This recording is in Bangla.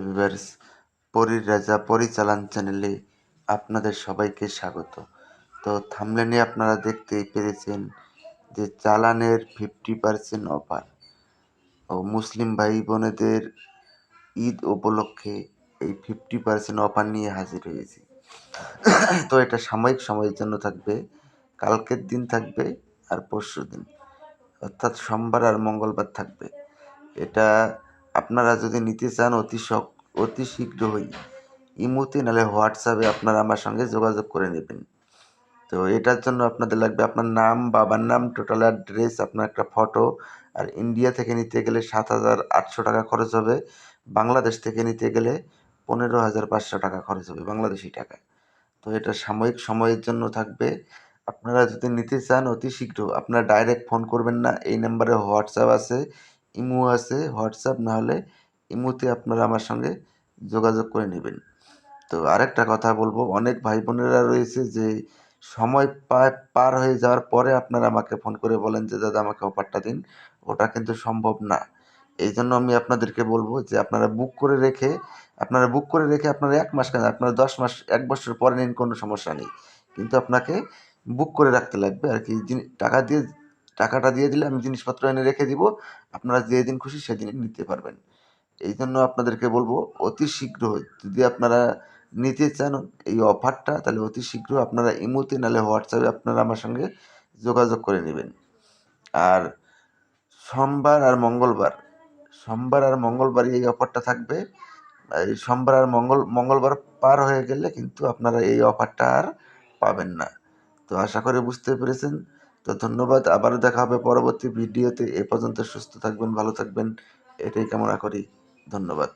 ভিউয়ার্স, পরীর রাজা পরিচালন চ্যানেলে আপনাদের সবাইকে স্বাগত। তো থাম্বনেলে আপনারা দেখতেই পেরেছেন যে চালানের 50% অফার ও মুসলিম ভাই বোনেদের ঈদ উপলক্ষে এই 50% অফার নিয়ে হাজির হয়েছি। তো এটা সাময়িক সময়ের জন্য থাকবে, কালকের দিন থাকবে আর পরশু দিন, অর্থাৎ সোমবার আর মঙ্গলবার থাকবে। এটা আপনারা যদি নিতে চান অতি শীঘ্রই ইমোতে নাহলে হোয়াটসঅ্যাপে আপনারা আমার সঙ্গে যোগাযোগ করে নেবেন। তো এটার জন্য আপনাদের লাগবে আপনার নাম, বাবার নাম, টোটাল অ্যাড্রেস, আপনার একটা ফটো। আর ইন্ডিয়া থেকে নিতে গেলে 7,800 টাকা খরচ হবে। বাংলাদেশ থেকে নিতে গেলে 15,500 টাকা খরচ হবে বাংলাদেশি টাকা। তো এটা সাময়িক সময়ের জন্য থাকবে। আপনারা যদি নিতে চান অতি শীঘ্র আপনারা ডাইরেক্ট ফোন করবেন না, এই নাম্বারে হোয়াটসঅ্যাপ আছে, ইমো আছে। হোয়াটসঅ্যাপ না হলে ইমোতে আপনারা আমার সঙ্গে যোগাযোগ করে নেবেন। তো আরেকটা কথা বলবো, অনেক ভাই বোনেরা রয়েছে যে সময় পার হয়ে যাওয়ার পরে আপনারা আমাকে ফোন করে বলেন যে দাদা আমাকে অফারটা দিন। ওটা কিন্তু সম্ভব না। এই জন্য আমি আপনাদেরকে বলবো যে আপনারা বুক করে রেখে আপনারা 1 মাস কেন, আপনারা 10 মাস 1 বছর পরে নিন, কোনো সমস্যা নেই। কিন্তু আপনাকে বুক করে রাখতে লাগবে আর কি। টাকাটা দিয়ে দিলে আমি জিনিসপত্র এনে রেখে দিব, আপনারা যেদিন খুশি সেদিনই নিতে পারবেন। এই জন্য আপনাদেরকে বলবো অতি শীঘ্র যদি আপনারা নিতে চান এই অফারটা, তাহলে অতি শীঘ্র আপনারা ইমোতে নাহলে হোয়াটসঅ্যাপে আপনারা আমার সঙ্গে যোগাযোগ করে নেবেন। আর সোমবার আর মঙ্গলবারই এই অফারটা থাকবে। এই সোমবার আর মঙ্গলবার পার হয়ে গেলে কিন্তু আপনারা এই অফারটা আর পাবেন না। তো আশা করি বুঝতে পেরেছেন। তো ধন্যবাদ, আবারও দেখা হবে পরবর্তী ভিডিওতে। এ পর্যন্ত সুস্থ থাকবেন, ভালো থাকবেন, এটাই কামনা করি। ধন্যবাদ।